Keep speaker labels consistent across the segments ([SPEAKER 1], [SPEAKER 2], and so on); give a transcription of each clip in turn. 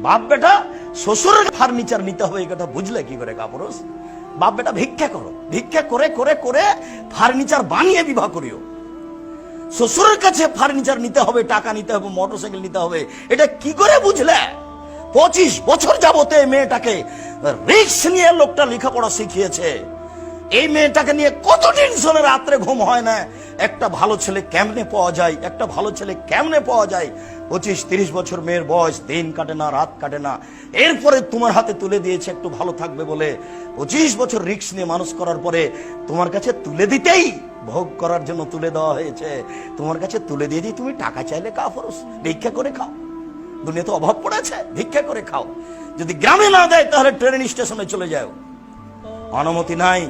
[SPEAKER 1] বাপ বেটা শ্বশুরের ফার্নিচার নিতে হবে এই কথা বুঝলে কি করে কাপুরুষ? বাপ বেটা ভিক্ষা করো, ভিক্ষা করে করে করে ফার্নিচার বানিয়ে বিবাহ করিও। শ্বশুরের কাছে ফার্নিচার নিতে হবে, টাকা নিতে হবে, মোটরসাইকেল নিতে হবে, এটা কি করে বুঝলে? 25 বছর যাবতে মেয়েটাকে রিস্ক নিয়ে লোকটা লেখাপড়া শিখিয়েছে। এই মেয়েটাকে নিয়ে কত টেনশনে রাত্রে ঘুম হয় না। একটা ভালো ছেলে কেমনে পাওয়া যায়, একটা ভালো ছেলে কেমনে পাওয়া যায়। 25-30 বছর মেয়ের বয়স, দিন কাটে না, রাত কাটে না। এরপরে তোমার হাতে তুলে দিয়েছে একটু ভালো থাকবে বলে। 25 বছর রিস্ক নিয়ে মানুষ করার পরে তোমার কাছে তুলে দিতেই, ভোগ করার জন্য তুলে দেওয়া হয়েছে, তোমার কাছে তুলে দিয়ে দিই তুমি টাকা চাইলে কাপুরুষ ভিক্ষা করে খাও। দুনিয়া তো অভাব পড়েছে, ভিক্ষা করে খাও। যদি গ্রামে না দেয় তাহলে ট্রেন স্টেশনে চলে যাও। অনুমতি নাই।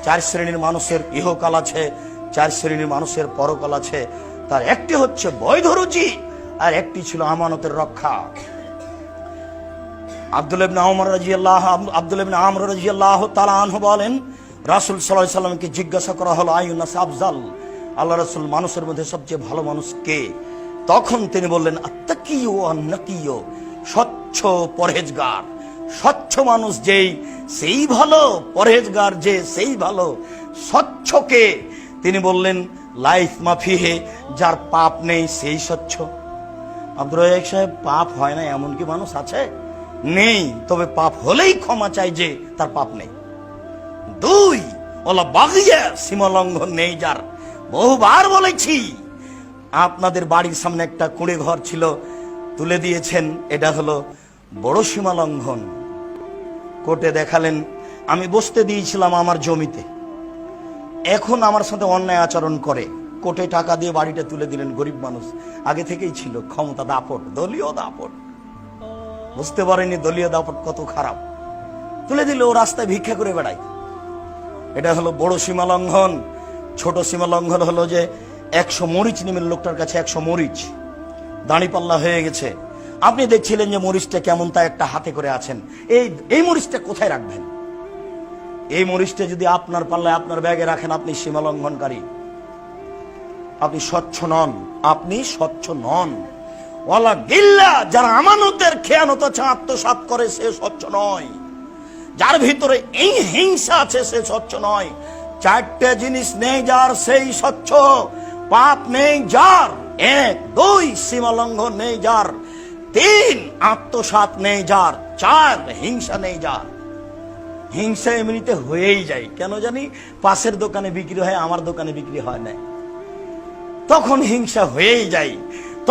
[SPEAKER 1] 4 শ্রেণীর মানুষের ইহকাল আছে, 4 শ্রেণীর মানুষের পরকাল আছে। তার একটি হচ্ছে বৈধ রুচি, আর একটি ছিল আমানতের রক্ষা। আব্দুল্লাহ ইবনে আমর রাদিয়াল্লাহু তাআলা আনহু বলেন, রাসূল সাল্লাল্লাহু আলাইহি সাল্লামকে জিজ্ঞাসা করা হলো, আইয়ুন-নাস আফজাল, আল্লাহ রাসূল মানুষের মধ্যে সবচেয়ে ভালো মানুষ কে? তখন তিনি বললেন, আত্তাকিয়ু ওয়ান-নাকিয়ু, স্বচ্ছ পরহেজগার। স্বচ্ছ মানুষ যেই সেই ভালো, পরহেজগার যে সেই ভালো। স্বচ্ছকে তিনি বললেন লাইফ মাফিহে, যার পাপ নেই সেই স্বচ্ছ। আব্দুর রাজ্জাক সাহেব, পাপ হয় না এমন কি মানুষ আছে? নেই, তবে পাপ হলেই ক্ষমা চাই যে তার পাপ নেই। 2, ওলা বাগিয়া, সীমা লঙ্ঘন নেই যার। বহুবার বলেছি, আপনাদের বাড়ির সামনে একটা কুঁড়ে ঘর ছিল, তুলে দিয়েছেন, এটা হলো বড় সীমা লঙ্ঘন। কোর্টে দেখালেন, আমি বসতে দিয়েছিলাম আমার জমিতে, এখন আমার সাথে অন্যায় আচরণ করে, কোর্টে টাকা দিয়ে বাড়িটা তুলে দিলেন। গরিব মানুষ, আগে থেকেই ছিল ক্ষমতা দাপট, দলীয় দাপট, বুঝতে পারেনি দলীয় দাপট কত খারাপ, তুলে দিল। ও রাস্তায় ভিক্ষা করে বেড়ায়, এটা হলো বড় সীমা লঙ্ঘন। ছোট সীমা লঙ্ঘন হলো যে 100 মরিচ নিমের লোকটার কাছে 100 মরিচ, দাঁড়িপাল্লা হয়ে গেছে। আপনি দেখছিলেন যে মরিচটা কেমন, তা একটা হাতে করে আছেন, এই মরিচটা কোথায় রাখবেন? এই মরিচটা যদি আপনার পাল্লায়, আপনার ব্যাগে রাখেন, আপনি সীমা লঙ্ঘনকারী, আপনি স্বচ্ছ নন, আপনি স্বচ্ছ নন। ওয়ালা গিল্লা, যারা আমানতের খেয়ানত আছে, আত্মসাৎ করে, সে স্বচ্ছ নয়। যার ভিতরে এই হিংসা আছে সে স্বচ্ছ নয়। 4টে জিনিস নেই যার, সেই স্বচ্ছ। পাপ নেই যার, 1, 2 সীমা লঙ্ঘন নেই যার, 3 আত্মসাৎ নেই যার, 4 হিংসা নেই যার। হিংসা এমনিতে হয়েই যায়, কেন জানি? পাশের দোকানে বিক্রি হয়, আমার দোকানে বিক্রি হয় না, তখন হিংসা হয়েই যায়।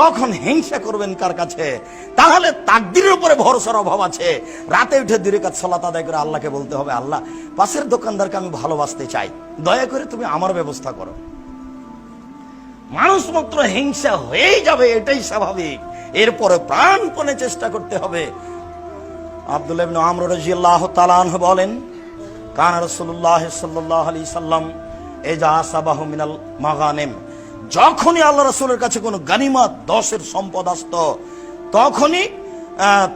[SPEAKER 1] তখন হিংসা করবেন কার কাছে? তাহলে তাকদীরের উপরে ভরসার অভাব আছে। রাতে উঠে 2 রাকাত সালাত আদায় করে আল্লাহকে বলতে হবে, আল্লাহ, পাশের দোকানদারকে আমি ভালোবাসতে চাই, দয়া করে তুমি আমার ব্যবস্থা করো। মানুষ মাত্র হিংসা হয়েই যাবে, এটাই স্বাভাবিক। এরপরে প্রাণপণে চেষ্টা করতে হবে। আব্দুল্লাহ ইবনে আমর রাদিয়াল্লাহু তাআলা আনহু বলেন, কানা রাসূলুল্লাহ সাল্লাল্লাহু আলাইহি সাল্লাম ইজা আসাবাহু মিনাল মাগানিম, যখনই আল্লাহ রাসূলের কাছে কোনো গনিমত, 10-এর সম্পদ আসত, তখনই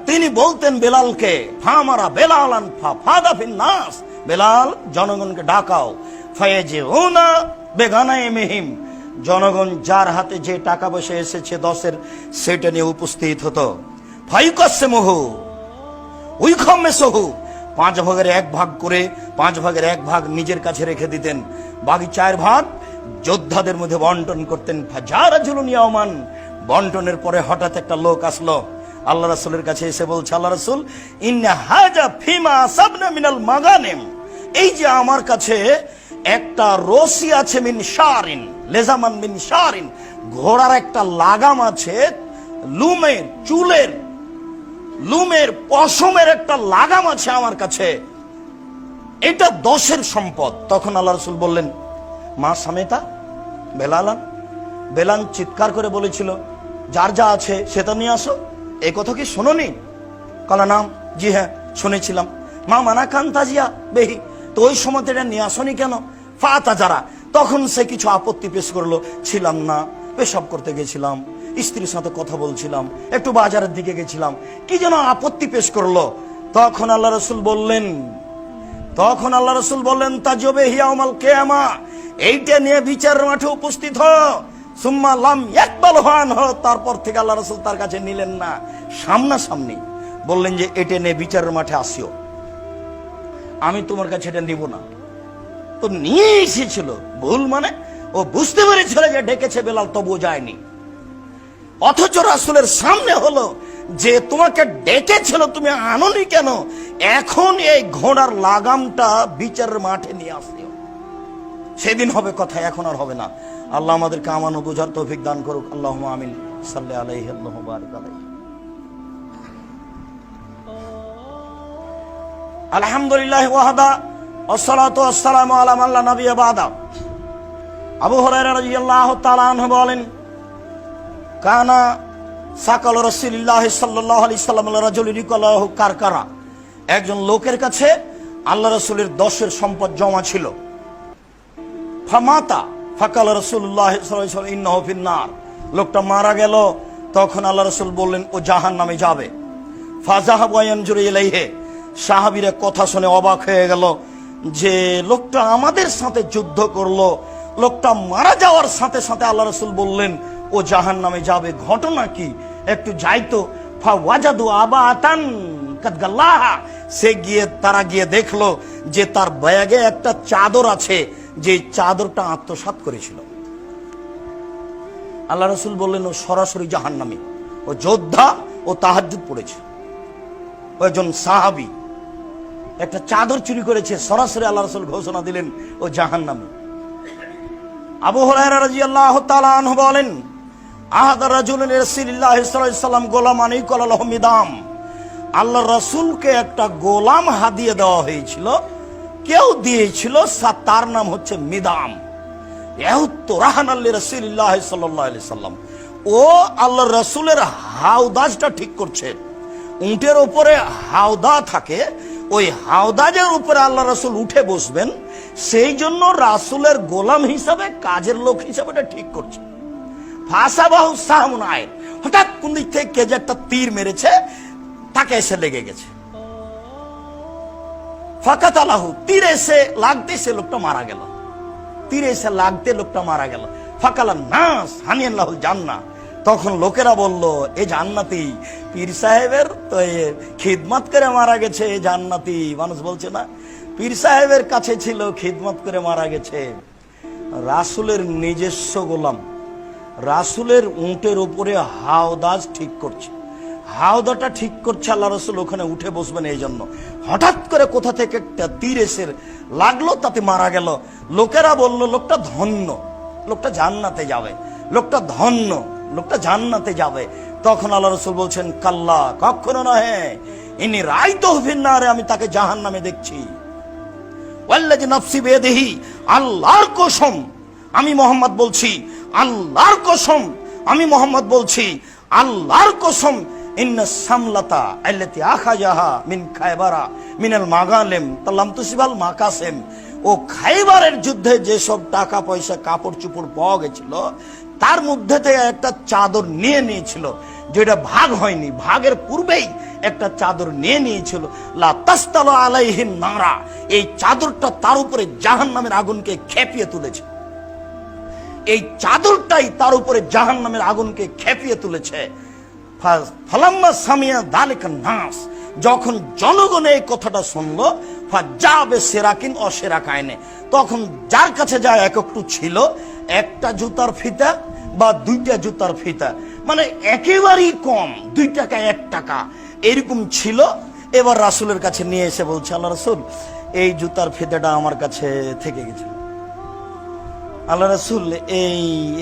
[SPEAKER 1] তিনি বলতেন বেলালকে, ফামারা বেলালান ফাদা ফিন নাস, বেলাল জনগণকে ডাকাও, ফায়াজিউনা বেগানাইমিহিম, জনগণ যার হাতে যে টাকা পয়সা এসেছে 10-এর, সেটা নিয়ে উপস্থিত হতো। ফায়ুকাসমহু উইখামেসহু, 5 ভাগের 1 ভাগ করে 5 ভাগের 1 ভাগ নিজের কাছে রেখে দিতেন, বাকি 4 ভাগ যোদ্ধাদের মধ্যে বন্টন করতেন। ফাজারাজুলুন ইয়াওমান, বন্টনের পরে হঠাৎ একটা লোক আসলো আল্লাহ রাসূলের কাছে, এসে বলছে, আল্লাহ রাসূল, ইন্না হাজা ফিমা সাবনা মিনাল মাগানিম, এই যে আমার কাছে একটা রশি আছে, মিন শারিন, লেজামান মিন শারিন, ঘোড়ার একটা লাগাম আছে, লুমের, চুলের, লুমের, পশমের একটা লাগাম আছে আমার কাছে, এটা 10-এর সম্পদ। তখন আল্লাহ রাসূল বললেন, মা সামেতা বেলালান, বেলাল চিৎকার করে বলেছিল, যার যা আছে সেটা নিয়ে আসো। এই কথা কি শোনোনি? কলা নাম, জি হ্যাঁ শুনেছিলাম। মা মানা খান তাজিয়া বেহি, তো ওই সময় এটা নিয়ে আসনি কেন? ফাতা যারা, তখন সে কিছু আপত্তি পেশ করলো, ছিলাম না, পেশাব করতে গেছিলাম, স্ত্রীর সাথে কথা বলছিলাম, একটু বাজারের দিকে গেছিলাম, কি যেন আপত্তি পেশ করলো। তখন আল্লাহ রাসূল বললেন, তাজবে হিয়াউমাল কিয়ামা, এইটা নিয়ে বিচারের মাঠে উপস্থিত হ। সুম্মা লাম ইয়াকবাল হান, তারপর থেকে আল্লাহ রাসূল তার কাছে নিলেন না, সামনাসামনি বললেন যে এটা নে বিচারের মাঠে আসিও, আমি তোমার কাছে এটা নিব না। তো নিয়ে এসেছিল, ভুল মানে ও বুঝতে পেরেছিল যে ডেকেছে বেলাল, তবুও যায়নি। অথচ রাসূলের সামনে হলো যে তোমাকে ডেকেছিল, তুমি আনোনি কেন? এখন এই ঘোড়ার লাগামটা বিচারের মাঠে নিয়ে আসিও, সেদিন হবে কথা, এখন আর হবে না। আল্লাহ আমাদেরকে আমানো বোঝার তৌফিক দান করুক। আল্লাহুম্মা আমিন। সাল্লাল্লাহু আলাইহি ওয়া বারাক আলাইহি। আলহামদুলিল্লাহ ওয়াহদা ওয়াসসালাতু ওয়াসসালামু আলা মান লা নাবিয়্যা বাদা। আবু হুরায়রা রাদিয়াল্লাহু তাআলা আনহু বলেন, কানা সাকাল রাসূলুল্লাহ সাল্লাল্লাহু আলাইহি সাল্লাম রাজুলিন ইয়াকুলু কারকারা। একজন লোকের কাছে আল্লাহ রাসূলের 10 সম্পদ জমা ছিল। ফামাতা ফাকাল রাসূলুল্লাহ সাল্লাল্লাহু আলাইহি ওয়াসাল্লাম ইন্নাহু ফিন্নার। লোকটা মারা গেল, তখন আল্লাহ রাসূল বললেন ও জাহান্নামে যাবে। ফাযাহাবু ইয়ানজুরু ইলাইহি। সাহাবীরা কথা শুনে অবাক হয়ে গেল যে লোকটা আমাদের সাথে যুদ্ধ করলো, লোকটা মারা যাওয়ার সাথে সাথে আল্লাহ রাসূল বললেন ও জাহান্নামে যাবে, ঘটনা কি? একটু যাইতো। ফাওয়াজাদু আবাতান কাদ গাল্লাহা। তারা গিয়ে দেখলো যে তার ব্যাগে একটা চাদর আছে, যে চাদরটা আত্মসাৎ করেছিল। আল্লাহ রাসূল বললেন ও সরাসরি জাহান্নামী, ও যোদ্ধা, ও তাহাজ্জুদ পড়েছে। ও একজন সাহাবী একটা চাদর চুরি করেছে, সরাসরি আল্লাহ রাসূল ঘোষণা দিলেন ও জাহান্নামী। আবু হুরায়রা রাদিয়াল্লাহু তাআলা আনহু বলেন, আহাদা রাজুলুন রাসূলুল্লাহ সাল্লাল্লাহু আলাইহি ওয়াসাল্লাম গোলামানি কলালাহু মিদাম। আল্লাহ রাসূলকে একটা গোলাম হাদিয়া দেওয়া হয়েছিল, কেউ দিয়েছিল, তার নাম হচ্ছে মিদাম। রাসূলুল্লাহ সাল্লাল্লাহু আলাইহি ওয়াসাল্লাম ও আল্লাহ রাসূলের হাওদাজটা ঠিক করছে। উটের উপরে হাওদা থাকে, ওই হাওদাজের উপরে আল্লাহ রাসূল উঠে বসবেন, সেই জন্য রাসূলের গোলাম হিসাবে, কাজের লোক হিসাবে এটা ঠিক করছে। ফাসাবাহু সাহমুন আয়। হঠাৎ কোন দিক থেকে কে যে একটা তীর মেরেছে, তাকে এসে লেগে গেছে। ফাকাতালাহু। তীর এসে লাগতে সে লোকটা মারা গেল। তীর এসে লাগতে লোকটা মারা গেল। ফাকালান নাস হানিয়াল্লাহুল জান্নাহ। তখন লোকেরা বলল এ জান্নাতি, পীর সাহেবের তো খিদমত করে মারা গেছে, জান্নাতি। মানুষ বলছে না, পীর সাহেবের কাছে ছিল, খিদমত করে মারা গেছে। রাসূলের নিজস্ব গোলাম রাসূলের উটের উপরে হাওদাজ ঠিক করছে, হাওদাটা ঠিক করছে, আল্লাহ রাসূল ওখানে উঠে বসবেন এই জন্য। হঠাৎ করে কোথা থেকে একটা তীর এসে লাগলো, তাতে মারা গেল। লোকেরা বলল লোকটা ধন্য, লোকটা জান্নাতে যাবে, লোকটা ধন্য, লোকটা জান্নাতে যাবে। তখন আল্লাহ রাসূল বলছেন কাল্লা, কখনো নয়, ইনি রাইতুহু ফিন্নারে, আমি তাকে জাহান্নামে দেখছি। ওয়াল্লাযী নাফসি বিয়াদিহি, আল্লাহর কসম, আমি মুহাম্মদ বলছি, আল্লাহর কসম, আমি মুহাম্মদ বলছি, আল্লাহর কসম, ইন্না সামলাতা আল্লাতী আখাযাহা মিন খায়বারা মিনাল মাগালিম তাল্লাম তুসিবাল মাকাসিম। ও খায়বারের যুদ্ধে যেসব টাকা পয়সা কাপড় চোপড় পাওয়া গেছিল, তার মধ্যে থেকে একটা চাদর নিয়ে নিয়েছিল, যেটা ভাগ হয়নি, ভাগের পূর্বেই একটা চাদর নিয়ে নিয়েছিল। লা তাসতালু আলাইহিন নারা। এই চাদরটা তার উপরে জাহান্নামের আগুনকে খেপিয়ে তুলেছে। এই চাদরটাই তার উপরে জাহান্নামের আগুনকে খেপিয়ে তুলেছে। ফালাম্মা সামিয়া যালিকা নাস। যখন জনগণ এই কথাটা শুনলো, ফাজাবে সেরাকিন অসেরাকাইনে, তখন যার কাছে যা একটু ছিল, একটা জুতার ফিতা বা 2টা জুতার ফিতা, মানে একেবারেই কম, 2 টাকা 1 টাকা এরকম ছিল। এবার রাসূলের কাছে নিয়ে এসে বলছে, আল্লাহ রাসূল, এই জুতার ফিতাটা আমার কাছে থেকে গেছিল। আল্লাহ রাসূল,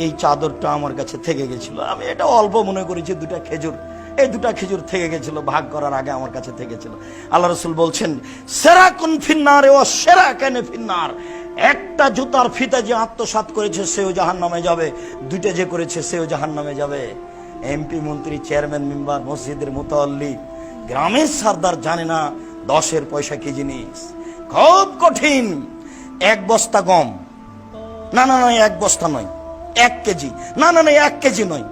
[SPEAKER 1] এই চাদরটা আমার কাছে থেকে গেছিল, আমি এটা অল্প মনে করেছি, 2টা খেজুর, এই 2টা খেজুর থেকে গেছিল, ভাগ করার আগে আমার কাছে থেকে গেছিল। আল্লাহ রাসূল বলছেন সেরাকুন ফিন্নারে ও সেরাকানে ফিন্নার। একটা জুতার ফিতা যে আত্মসাৎ করেছে সেও জাহান্নামে যাবে, 2টা যে করেছে সেও জাহান্নামে যাবে। এমপি, মন্ত্রী, চেয়ারম্যান, মেম্বার, মসজিদের মুতাল্লি, গ্রামের সরদার জানে না 10-এর পয়সা কি জিনিস। খুব কঠিন। 1 বস্তা গম, না না নয়, 1 বস্তা নয়, 1 কেজি, না না নয় 1 কেজি নয়,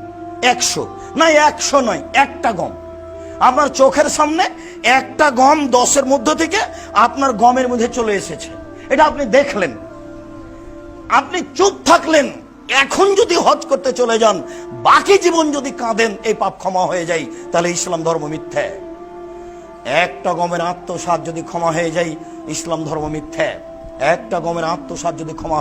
[SPEAKER 1] 100 না, 100 নয়, একটা গম। আপনার চোখের সামনে একটা গম 10-এর মধ্য থেকে আপনার গমের মধ্যে চলে এসেছে, এটা আপনি দেখলেন, আপনি চুপ থাকলেন। এখন যদি হজ করতে চলে যান, বাকি জীবন যদি কাঁদেন, এই পাপ ক্ষমা হয়ে যায়, তাহলে ইসলাম ধর্ম মিথ্যা। একটা গমের আত্মসাৎ যদি ক্ষমা হয়ে যায়, ইসলাম ধর্ম মিথ্যা। একটা গমের আত্মসাৎ যদি ক্ষমা